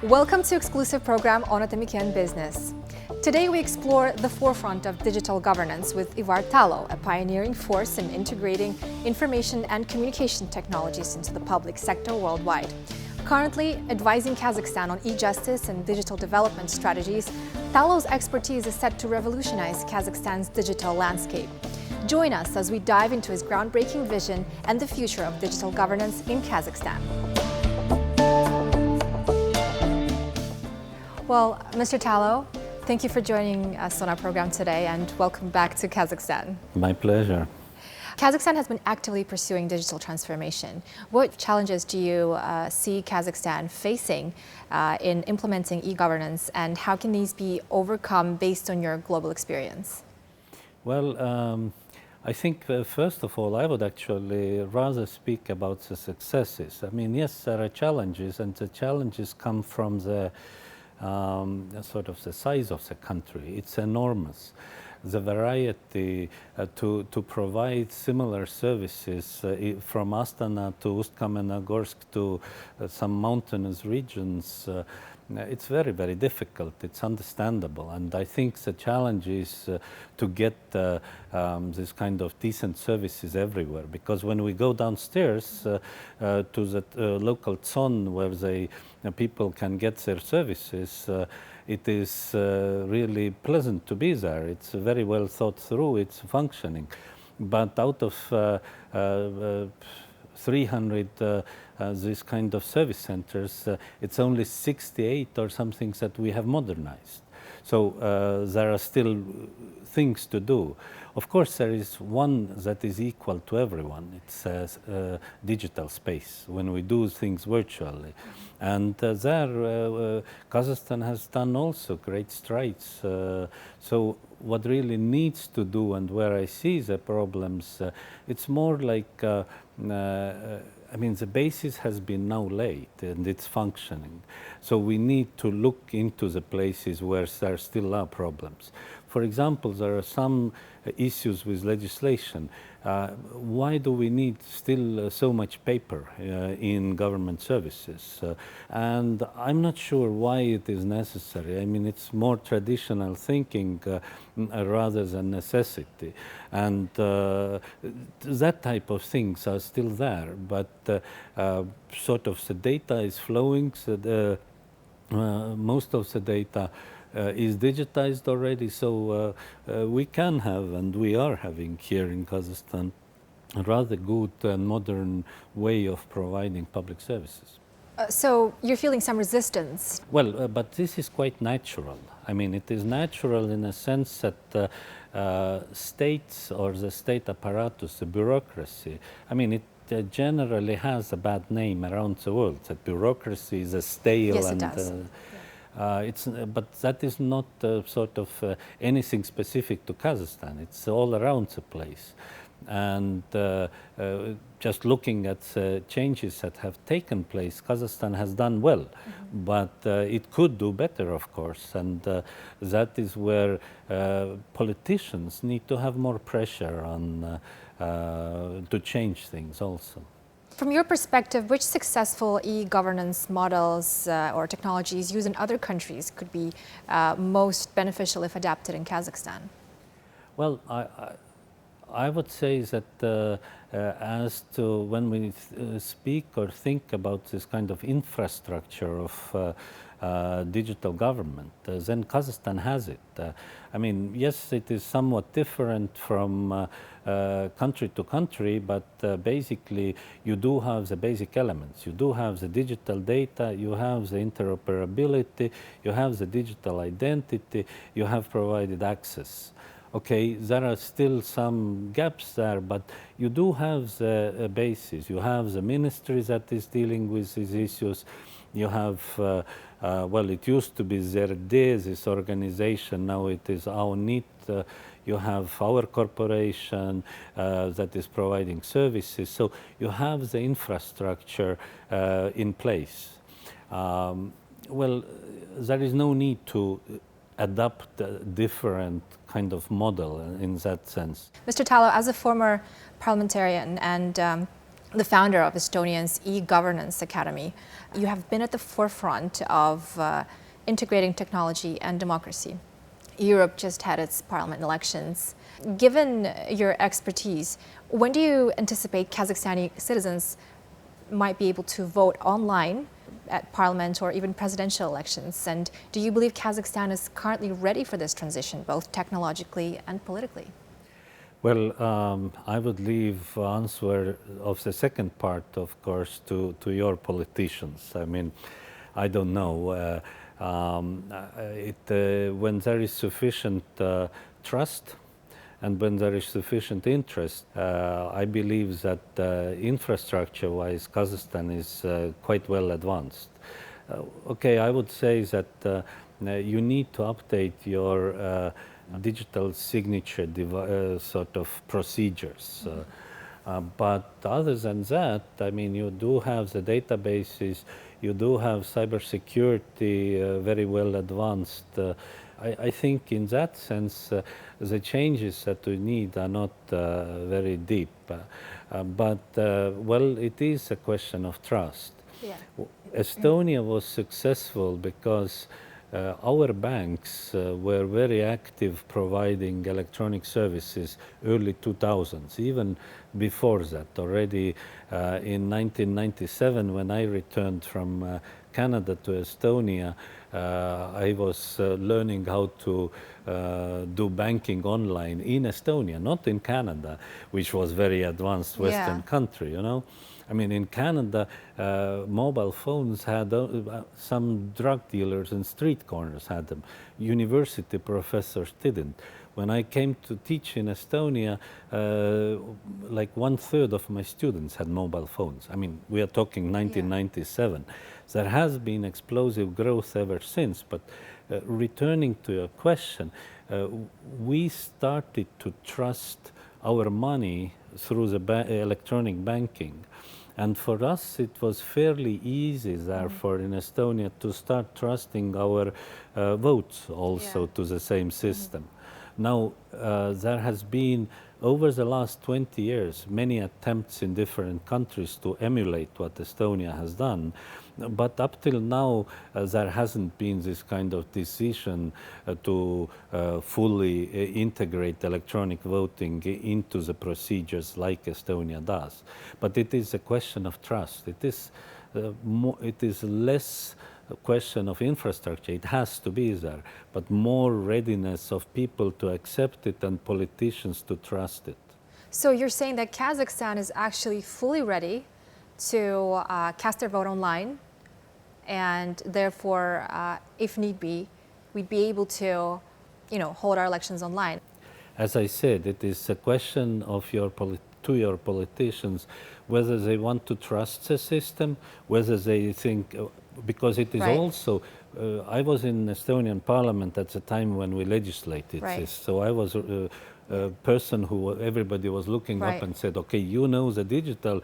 Welcome to Exclusive program on Atameken Business. Today we explore the forefront of digital governance with Ivar Tallo, a pioneering force in integrating information and communication technologies into the public sector worldwide. Currently advising Kazakhstan on e-justice and digital development strategies, Tallo's expertise is set to revolutionize Kazakhstan's digital landscape. Join us as we dive into his groundbreaking vision and the future of digital governance in Kazakhstan. Well, Mr. Tallo, thank you for joining us on our program today and welcome back to Kazakhstan. My pleasure. Kazakhstan has been actively pursuing digital transformation. What challenges do you see Kazakhstan facing in implementing e-governance, and how can these be overcome based on your global experience? Well, I think first of all, I would actually rather speak about the successes. I mean, yes, there are challenges, and the challenges come from the sort of the size of the country. It's enormous. The variety to provide similar services from Astana to Ust-Kamenogorsk to some mountainous regions, it's very, very difficult. It's understandable. And I think the challenge is to get this kind of decent services everywhere. Because when we go downstairs to the local zone where people can get their services, it is really pleasant to be there. It's very well thought through, it's functioning. But out of 300 this kind of service centers, it's only 68 or something that we have modernized. So there are still things to do. Of course, there is one that is equal to everyone. It's digital space, when we do things virtually. And there, Kazakhstan has done also great strides. So what really needs to do, and where I see the problems, it's more like, I mean, the basis has been now laid and it's functioning. So we need to look into the places where there still are problems. For example, there are some issues with legislation. Why do we need still so much paper in government services? And I'm not sure why it is necessary. I mean, it's more traditional thinking rather than necessity. And that type of things are still there, but sort of the data is flowing. So most of the data is digitized already, so we can have, and we are having here in Kazakhstan, a rather good and modern way of providing public services. So you're feeling some resistance? Well, but this is quite natural. I mean, it is natural in a sense that states or the state apparatus, the bureaucracy, I mean, it generally has a bad name around the world. That bureaucracy is a stale. Yes, it does. But that is not sort of anything specific to Kazakhstan. It's all around the place. And just looking at the changes that have taken place, Kazakhstan has done well. But it could do better, of course. And that is where politicians need to have more pressure on to change things also. From your perspective, which successful e-governance models or technologies used in other countries could be most beneficial if adapted in Kazakhstan? Well, I would say that as to when we speak or think about this kind of infrastructure of digital government, then Kazakhstan has it. I mean, yes, it is somewhat different from country to country, but basically you do have the basic elements. You do have the digital data, you have the interoperability, you have the digital identity, you have provided access. Okay, there are still some gaps there, but you do have the basis. You have the ministry that is dealing with these issues. You have, well, it used to be ZERD, this organization, now it is AONIT. You have our corporation that is providing services. So you have the infrastructure in place. Well, there is no need to adopt a different kind of model in that sense. Mr. Tallo, as a former parliamentarian and the founder of Estonia's e-governance academy. You have been at the forefront of integrating technology and democracy. Europe just had its parliament elections. Given your expertise, when do you anticipate Kazakhstani citizens might be able to vote online at parliament or even presidential elections? And do you believe Kazakhstan is currently ready for this transition, both technologically and politically? Well, I would leave answer of the second part, of course, to your politicians. I mean, I don't know. When there is sufficient trust and when there is sufficient interest, I believe that infrastructure-wise, Kazakhstan is quite well advanced. Okay, I would say that you need to update your digital signature sort of procedures. But other than that, I mean, you do have the databases, you do have cybersecurity very well advanced. I think in that sense, the changes that we need are not very deep. Well, it is a question of trust. Yeah. Estonia was successful because our banks were very active providing electronic services early 2000s, even before that. Already in 1997, when I returned from Canada to Estonia, I was learning how to do banking online in Estonia, not in Canada, which was very advanced Western country, you know. I mean, in Canada, mobile phones had some drug dealers in street corners had them. University professors didn't. When I came to teach in Estonia, like 1/3 of my students had mobile phones. I mean, we are talking 1997. There has been explosive growth ever since, but returning to your question, we started to trust our money through the electronic banking. And for us, it was fairly easy, therefore, in Estonia to start trusting our votes also to the same system. Now, there has been, over the last 20 years, many attempts in different countries to emulate what Estonia has done. But up till now, there hasn't been this kind of decision to fully integrate electronic voting into the procedures like Estonia does. But it is a question of trust. It is less a question of infrastructure. It has to be there, but more readiness of people to accept it and politicians to trust it. So you're saying that Kazakhstan is actually fully ready to cast their vote online, and therefore, if need be, we'd be able to, hold our elections online. As I said, it is a question of your politicians whether they want to trust the system, whether they think, because it is also, I was in Estonian parliament at the time when we legislated this, so I was a person who everybody was looking up and said, okay, you know the digital,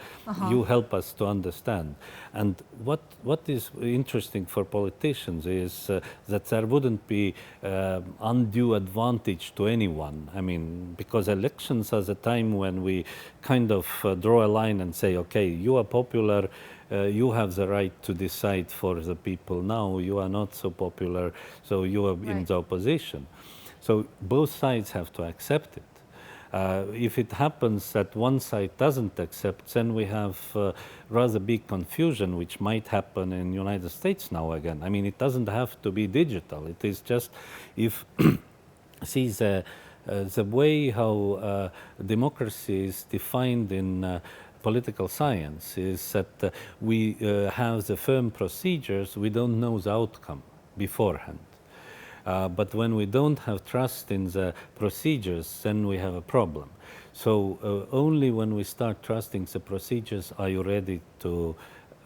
you help us to understand. And what is interesting for politicians is that there wouldn't be undue advantage to anyone. I mean, because elections are the time when we kind of draw a line and say, okay, you are popular, you have the right to decide for the people now, you are not so popular, so you are in the opposition. So both sides have to accept it. If it happens that one side doesn't accept, then we have rather big confusion, which might happen in the United States now again. I mean, it doesn't have to be digital. It is just if see the way how democracy is defined in political science is that we have the firm procedures, we don't know the outcome beforehand. But when we don't have trust in the procedures, then we have a problem. So only when we start trusting the procedures are you ready to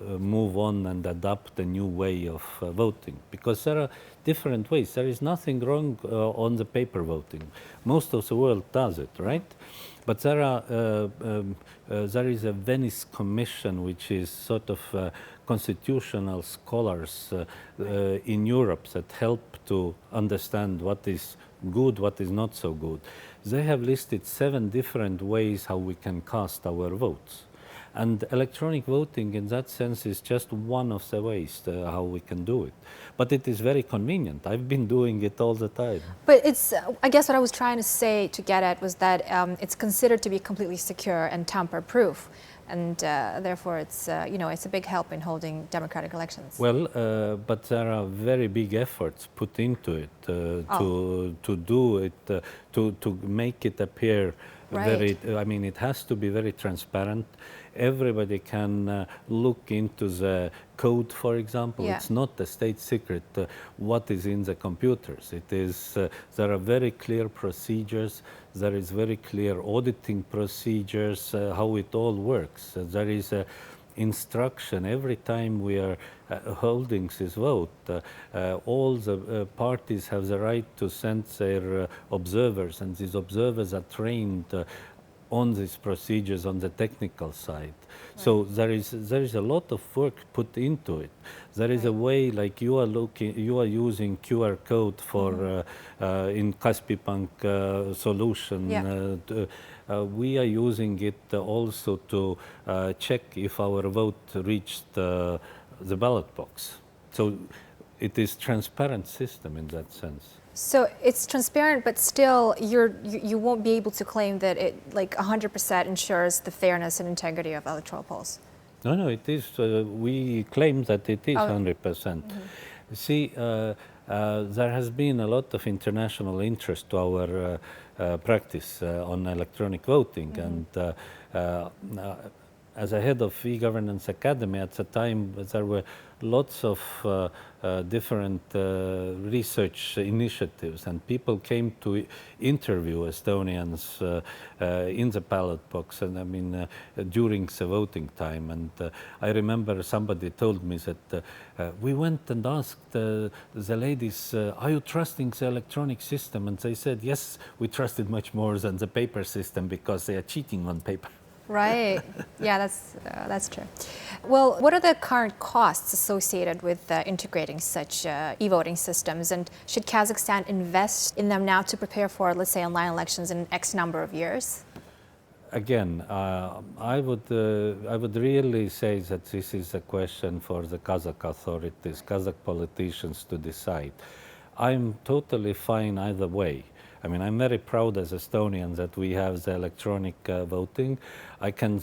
move on and adopt a new way of voting. Because there are different ways. There is nothing wrong on the paper voting. Most of the world does it, right? But there is a Venice Commission, which is sort of constitutional scholars in Europe that help to understand what is good, what is not so good. They have listed 7 different ways how we can cast our votes. And electronic voting in that sense is just one of the ways how we can do it. But it is very convenient. I've been doing it all the time. But it's, I guess what I was trying to say to get at was that it's considered to be completely secure and tamper-proof. And therefore, it's it's a big help in holding democratic elections. Well, but there are very big efforts put into it to do it, to make it appear very. I mean, it has to be very transparent. Everybody can look into the code, for example. It's not a state secret what is in the computers. It is. There are very clear procedures. There is very clear auditing procedures, how it all works. There is a instruction every time we are holding this vote. All the parties have the right to send their observers, and these observers are trained on these procedures on the technical side. So there is a lot of work put into it. There is a way, like you are using QR code for in Kaspi Bank solution. We are using it also to check if our vote reached the ballot box. So it is transparent system in that sense. So it's transparent, but still you won't be able to claim that it like 100% ensures the fairness and integrity of electoral polls. No, it is. We claim that it is 100%. See, there has been a lot of international interest to our practice on electronic voting, and as a head of e-governance academy at the time, there were lots of different research initiatives, and people came to interview Estonians in the ballot box, and I mean during the voting time. And I remember somebody told me that we went and asked the ladies, are you trusting the electronic system? And they said, yes, we trusted much more than the paper system because they are cheating on paper. Right. Yeah, that's true. Well, what are the current costs associated with integrating such e-voting systems, and should Kazakhstan invest in them now to prepare for, let's say, online elections in X number of years? Again, I would really say that this is a question for the Kazakh authorities, Kazakh politicians to decide. I'm totally fine either way. I mean, I'm very proud as Estonian that we have the electronic voting. I can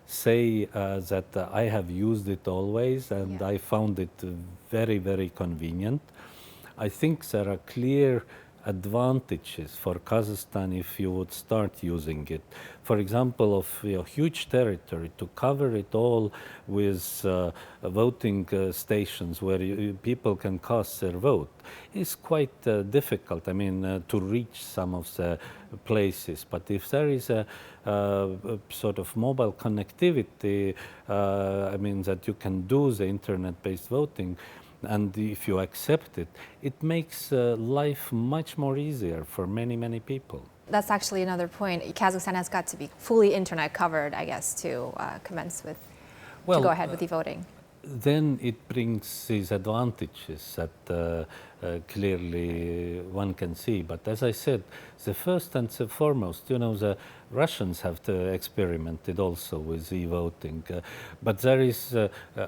say that I have used it always, and I found it very, very convenient. I think there are clear advantages for Kazakhstan if you would start using it. For example, of a huge territory, to cover it all with voting stations where people can cast their vote is quite difficult. I mean, to reach some of the places. But if there is a sort of mobile connectivity, I mean, that you can do the internet-based voting, and if you accept it, it makes life much more easier for many, many people. That's actually another point. Kazakhstan has got to be fully internet covered, I guess, to commence with, to go ahead with e-voting. Then it brings these advantages that clearly one can see. But as I said, the first and the foremost, you know, the Russians have experimented also with e-voting. But there is,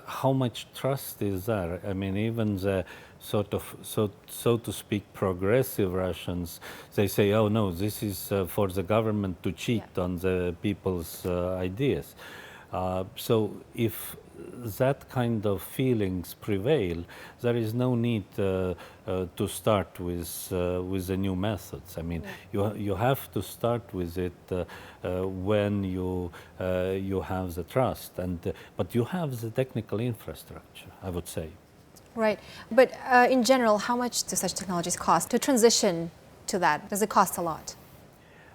how much trust is there? I mean, even the sort of, so to speak, progressive Russians, they say, oh no, this is for the government to cheat on the people's ideas. So if that kind of feelings prevail, there is no need to start with the new methods. I mean, you have to start with it when you have the trust, but you have the technical infrastructure, I would say. Right, but in general, how much do such technologies cost to transition to that? Does it cost a lot?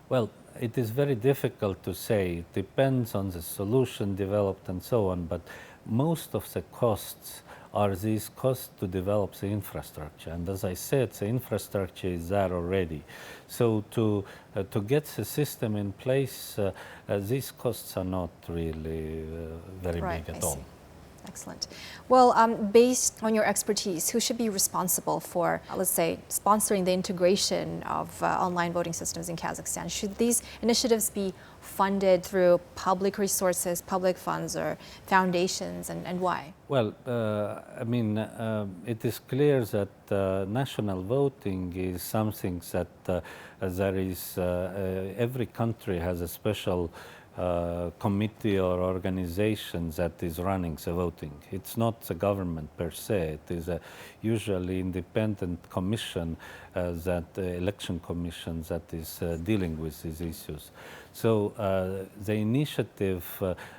Well, it is very difficult to say. It depends on the solution developed and so on, but most of the costs are these costs to develop the infrastructure. And as I said, the infrastructure is there already. So to get the system in place, these costs are not really very big at all. Excellent. Well, based on your expertise, who should be responsible for, let's say, sponsoring the integration of online voting systems in Kazakhstan? Should these initiatives be funded through public resources, public funds, or foundations, and why? Well, I mean, it is clear that national voting is something that there is, every country has a special committee or organization that is running the voting. It's not the government per se. It is a usually independent commission, election commission, that is dealing with these issues. So the initiative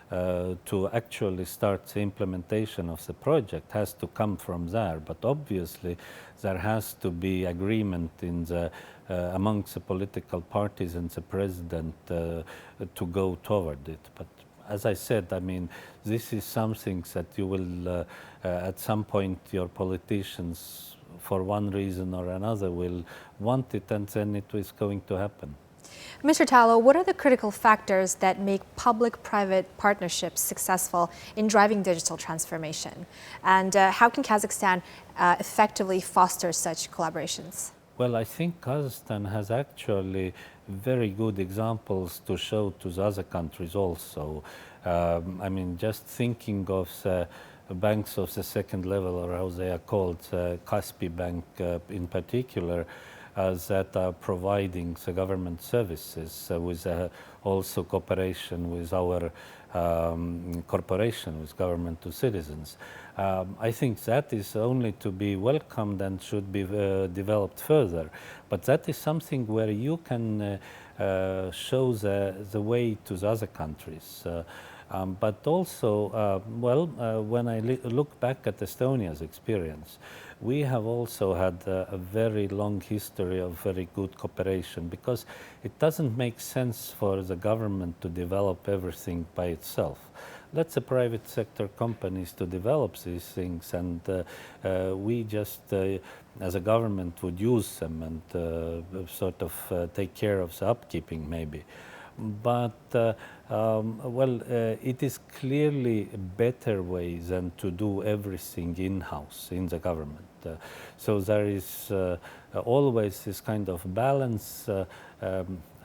to actually start the implementation of the project has to come from there. But obviously, there has to be agreement in the amongst the political parties and the president to go toward it. But as I said, I mean, this is something that you will, at some point, your politicians, for one reason or another, will want it, and then it is going to happen. Mr. Tallo, what are the critical factors that make public-private partnerships successful in driving digital transformation? And how can Kazakhstan effectively foster such collaborations? Well, I think Kazakhstan has actually very good examples to show to the other countries also. I mean, just thinking of the banks of the second level, or how they are called, Kaspi Bank in particular, that are providing the government services with also cooperation with our corporation, with government to citizens. I think that is only to be welcomed and should be developed further. But that is something where you can show the way to the other countries. But also, when I look back at Estonia's experience, we have also had a very long history of very good cooperation, because it doesn't make sense for the government to develop everything by itself. Let the private sector companies to develop these things, and we just, as a government, would use them and sort of take care of the upkeeping maybe. But it is clearly a better way than to do everything in-house in the government. So there is always this kind of balance.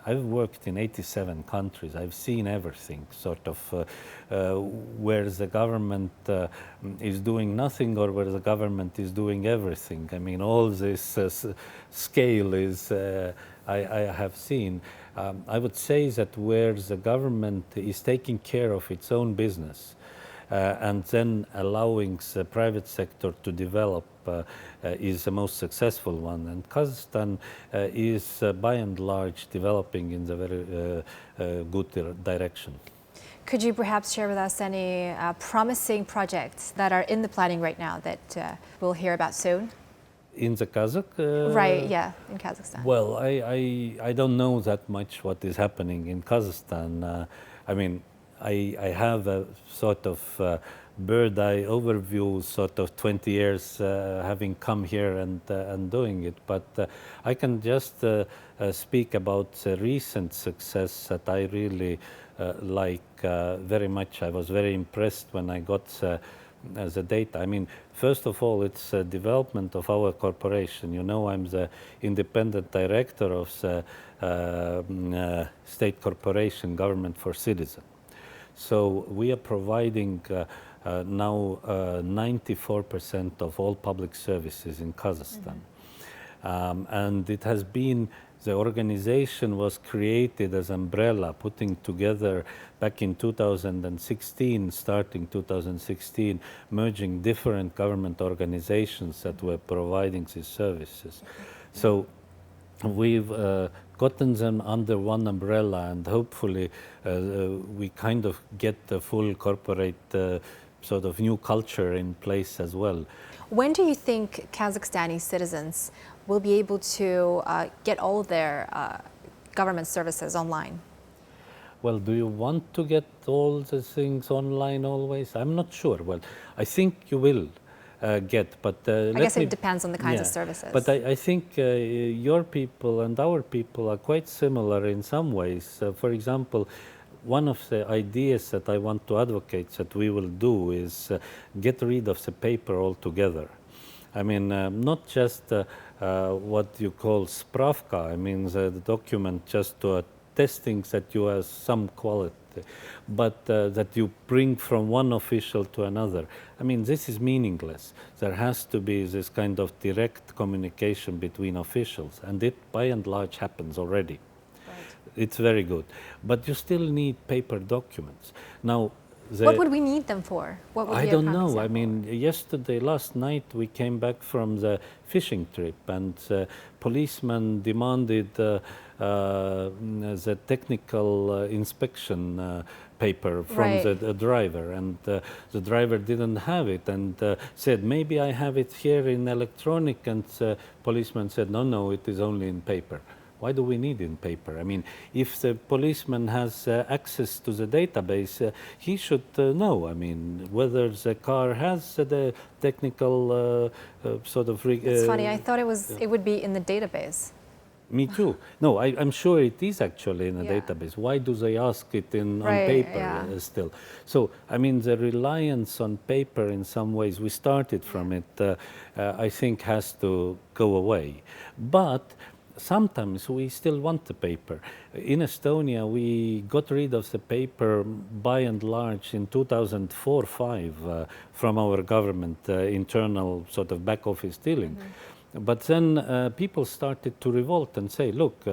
I've worked in 87 countries. I've seen everything, sort of, where the government is doing nothing or where the government is doing everything. I mean, all this scale is, I have seen. I would say that where the government is taking care of its own business and then allowing the private sector to develop is the most successful one. And Kazakhstan is by and large developing in the very good direction. Could you perhaps share with us any promising projects that are in the planning right now that we'll hear about soon? In the Kazakh? Right, yeah, in Kazakhstan. Well, I don't know that much what is happening in Kazakhstan. I mean, I have a sort of bird eye overview, sort of 20 years having come here and doing it. But I can just speak about the recent success that I really like very much. I was very impressed when I got the data. I mean, first of all, it's a development of our corporation. You know, I'm the independent director of the state corporation, Government for Citizen. So we are providing now 94% of all public services in Kazakhstan. And it has been, the organization was created as umbrella, putting together back in 2016, starting 2016, merging different government organizations that were providing these services. So we've gotten them under one umbrella, and hopefully we kind of get the full corporate sort of new culture in place as well. When do you think Kazakhstani citizens will be able to get all their government services online? Well, do you want to get all the things online always? I'm not sure. Well, I think you will get, but I guess it depends on the kinds of services. But I think your people and our people are quite similar in some ways. For example, one of the ideas that I want to advocate that we will do is get rid of the paper altogether. I mean, not just what you call spravka, I mean the document just to testing that you have some quality, but that you bring from one official to another. I mean, this is meaningless. There has to be this kind of direct communication between officials, and it by and large happens already. It's very good, but you still need paper documents. Now, what would we need them for? What would I be a don't prime know. example? I mean, last night we came back from the fishing trip, and policemen demanded the technical inspection paper from the driver, and the driver didn't have it, and said, maybe I have it here in electronic, and the policeman said, no, it is only in paper. Why do we need in paper? I mean, if the policeman has access to the database, he should know, I mean, whether the car has the technical sort of... It's funny, I thought it would be in the database. Me too. No, I'm sure it is actually in a database. Why do they ask it on paper still? So, I mean, the reliance on paper in some ways, we started from it, I think has to go away. But sometimes we still want the paper. In Estonia, we got rid of the paper by and large in 2004-05 from our government internal sort of back office dealing. But then people started to revolt and say, look,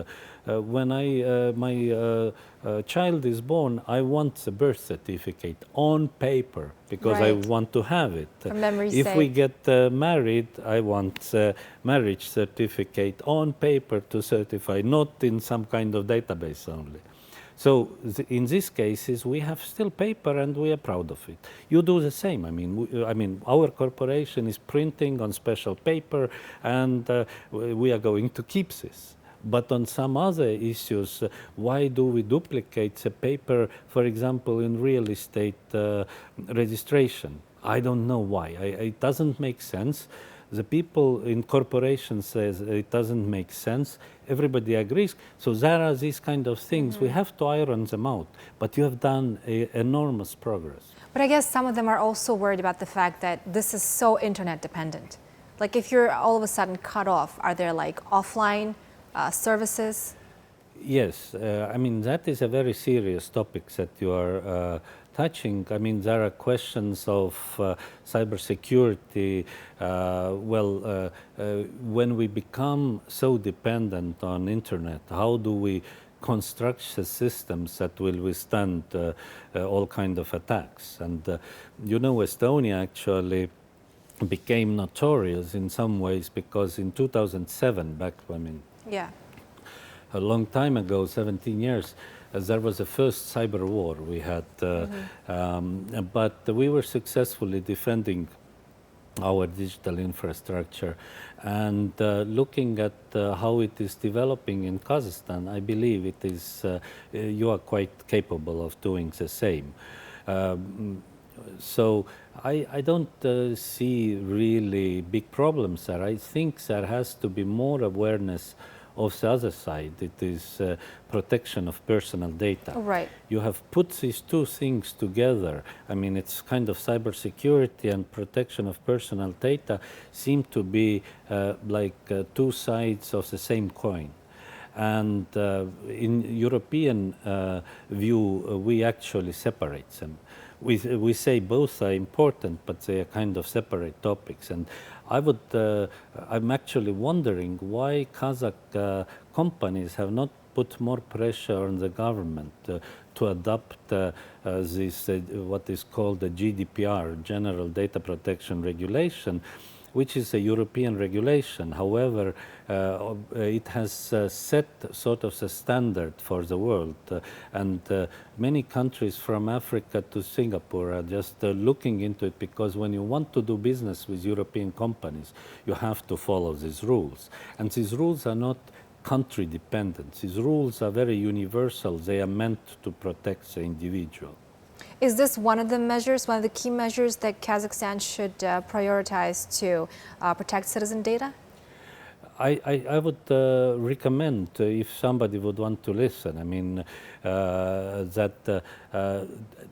when my child is born, I want the birth certificate on paper because I want to have it. If we get married, I want the marriage certificate on paper to certify, not in some kind of database only. So in these cases, we have still paper and we are proud of it. You do the same. I mean, our corporation is printing on special paper, and we are going to keep this. But on some other issues, why do we duplicate the paper, for example, in real estate registration? I don't know why. It doesn't make sense. The people in corporations says it doesn't make sense. Everybody agrees. So there are these kind of things. We have to iron them out. But you have done enormous progress. But I guess some of them are also worried about the fact that this is so internet dependent. Like if you're all of a sudden cut off, are there like offline services? Yes, I mean, that is a very serious topic that you are touching. I mean, there are questions of cybersecurity. When we become so dependent on internet, how do we construct the systems that will withstand all kinds of attacks? And you know, Estonia actually became notorious in some ways because in 2007, a long time ago, 17 years, there was the first cyber war we had, but we were successfully defending our digital infrastructure. And looking at how it is developing in Kazakhstan, I believe it is, you are quite capable of doing the same. So I don't see really big problems there. I think there has to be more awareness of the other side. It is protection of personal data. Right. You have put these two things together. I mean, it's kind of cybersecurity and protection of personal data seem to be like two sides of the same coin. And in European view, we actually separate them. We say both are important, but they are kind of separate topics. And I'm actually wondering why Kazakh companies have not put more pressure on the government to adopt this, what is called the GDPR, General Data Protection Regulation, which is a European regulation. However, it has set sort of the standard for the world. And many countries from Africa to Singapore are just looking into it, because when you want to do business with European companies, you have to follow these rules. And these rules are not country dependent. These rules are very universal. They are meant to protect the individual. Is this one of the measures, one of the key measures that Kazakhstan should prioritize to protect citizen data? I would recommend if somebody would want to listen, I mean,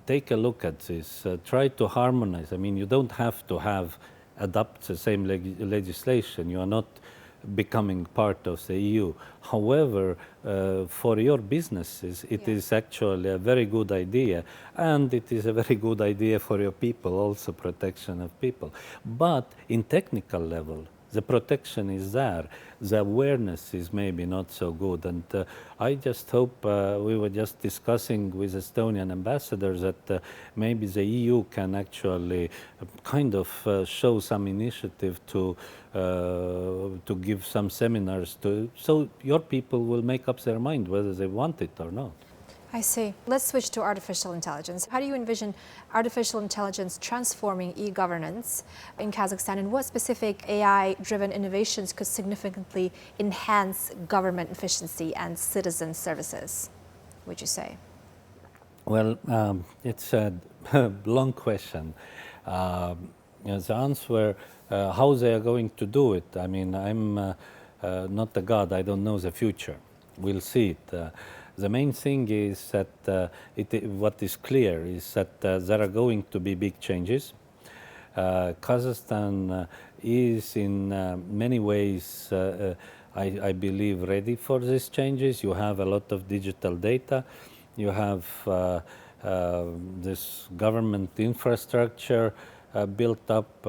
take a look at this, try to harmonize. I mean, you don't have to adopt the same legislation. You are not becoming part of the EU. However, for your businesses, it is actually a very good idea, and it is a very good idea for your people, also protection of people. But in technical level, the protection is there. The awareness is maybe not so good. And I just hope, we were just discussing with Estonian ambassadors that maybe the EU can actually kind of show some initiative to give some seminars so your people will make up their mind whether they want it or not. I see. Let's switch to artificial intelligence. How do you envision artificial intelligence transforming e-governance in Kazakhstan, and what specific AI-driven innovations could significantly enhance government efficiency and citizen services, would you say? Well, it's a long question. The answer, how they are going to do it, I mean, I'm not a god, I don't know the future. We'll see it. The main thing is that what is clear is that there are going to be big changes. Kazakhstan is in many ways, I believe, ready for these changes. You have a lot of digital data. You have this government infrastructure built up,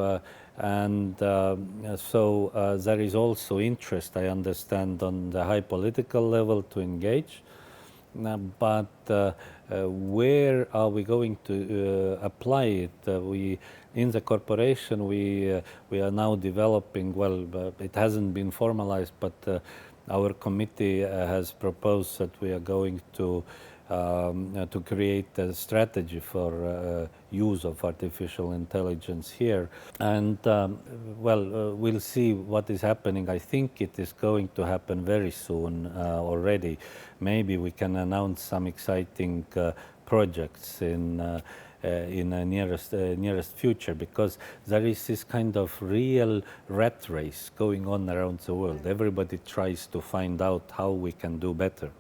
and so there is also interest, I understand, on the high political level to engage. But where are we going to apply it? We, in the corporation, we are now developing, well, it hasn't been formalized, but our committee has proposed that we are going to create a strategy for use of artificial intelligence here. And well, we'll see what is happening. I think it is going to happen very soon already. Maybe we can announce some exciting projects in a nearest future, because there is this kind of real rat race going on around the world. Everybody tries to find out how we can do better.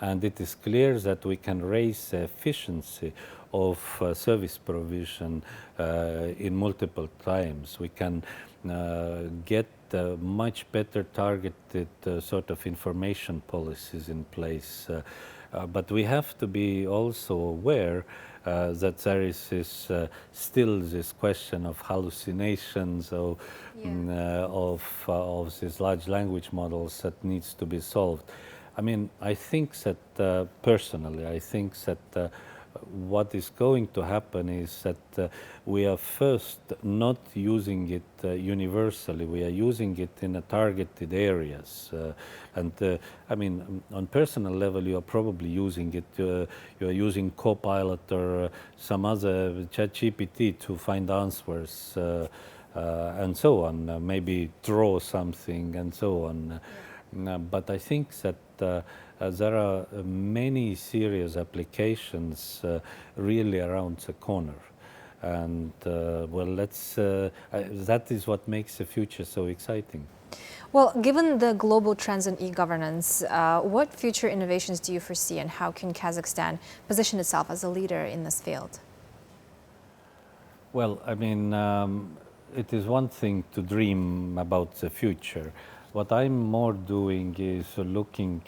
And it is clear that we can raise the efficiency of service provision in multiple times. We can get much better targeted sort of information policies in place. But we have to be also aware that there is this, still this question of hallucinations of these large language models that needs to be solved. I mean, I think that personally, I think that what is going to happen is that we are first not using it universally. We are using it in a targeted areas. I mean, on personal level, you are probably using it. You are using Copilot or some other ChatGPT to find answers and so on. Maybe draw something and so on. But I think that there are many serious applications really around the corner. And well, that is what makes the future so exciting. Well, given the global trends in e-governance, what future innovations do you foresee, and how can Kazakhstan position itself as a leader in this field? Well, I mean, it is one thing to dream about the future. What I'm more doing is looking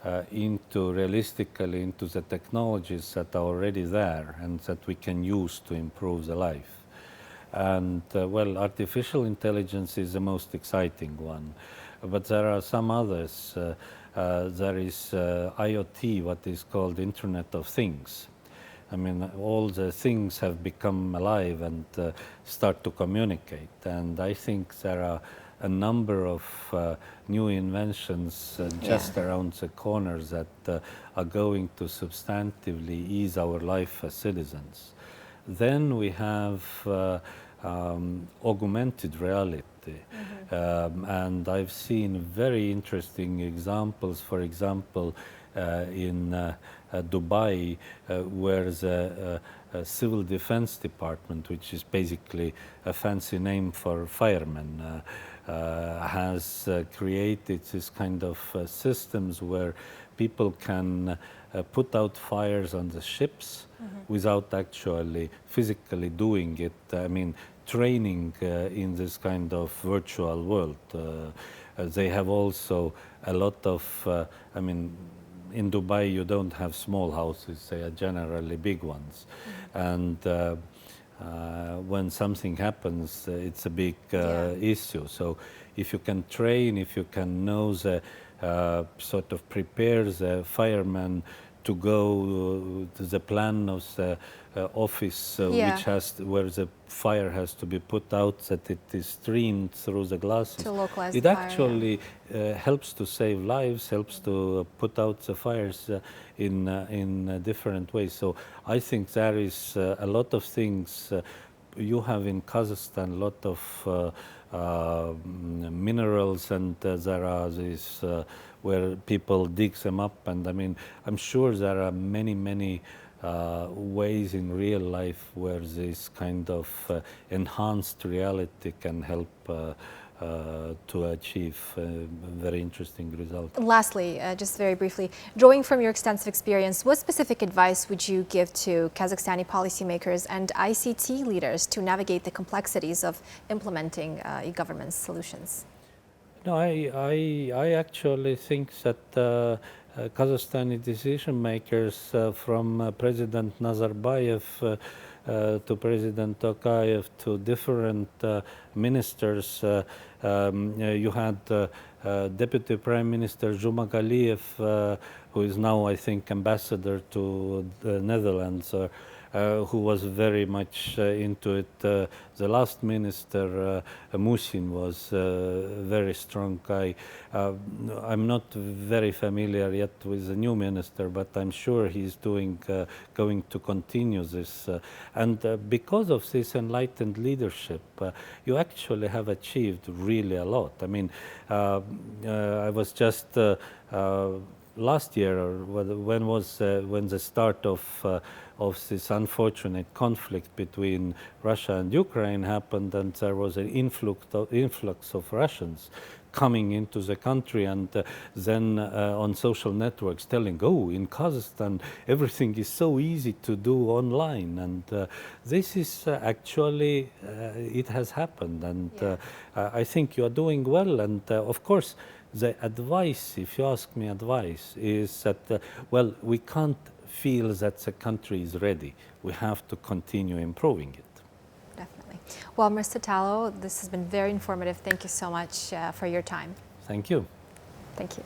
realistically into the technologies that are already there and that we can use to improve the life. And well, artificial intelligence is the most exciting one, but there are some others. There is IoT, what is called Internet of Things. I mean, all the things have become alive and start to communicate. And I think there are a number of new inventions just around the corner that are going to substantively ease our life as citizens. Then we have augmented reality. And I've seen very interesting examples, for example, in Dubai, where the Civil Defense Department, which is basically a fancy name for firemen, has created this kind of systems where people can put out fires on the ships without actually physically doing it. I mean, training in this kind of virtual world. They have also a lot of, I mean, in Dubai you don't have small houses, they are generally big ones. And when something happens, it's a big issue. So if you can train, if you can know the sort of prepare the firemen to go to the plan of the office which has where the fire has to be put out, that it is streamed through the glasses. To localize it the actually helps to save lives, helps to put out the fires in different ways. So I think there is a lot of things. You have in Kazakhstan a lot of minerals, and there are these where people dig them up, and I mean, I'm sure there are many ways in real life where this kind of enhanced reality can help to achieve very interesting results. Lastly, just very briefly, drawing from your extensive experience, what specific advice would you give to Kazakhstani policymakers and ICT leaders to navigate the complexities of implementing e-government solutions? No, I actually think that Kazakhstani decision makers from President Nazarbayev to President Tokayev to different ministers. You had Deputy Prime Minister Zhumagaliyev, who is now, I think, ambassador to the Netherlands, who was very much into it. The last minister, Musin, was a very strong guy. I'm not very familiar yet with the new minister, but I'm sure he's going to continue this. And because of this enlightened leadership, you actually have achieved really a lot. I mean, I was just last year, or when the start of this unfortunate conflict between Russia and Ukraine happened, and there was an influx of Russians coming into the country, and then on social networks telling, oh, in Kazakhstan everything is so easy to do online, and this is actually it has happened, and I think you are doing well. And of course, the advice, if you ask me advice, is that well, we can't feel that the country is ready. We have to continue improving it. Definitely. Well, Mr. Tallo, this has been very informative. Thank you so much for your time. Thank you. Thank you.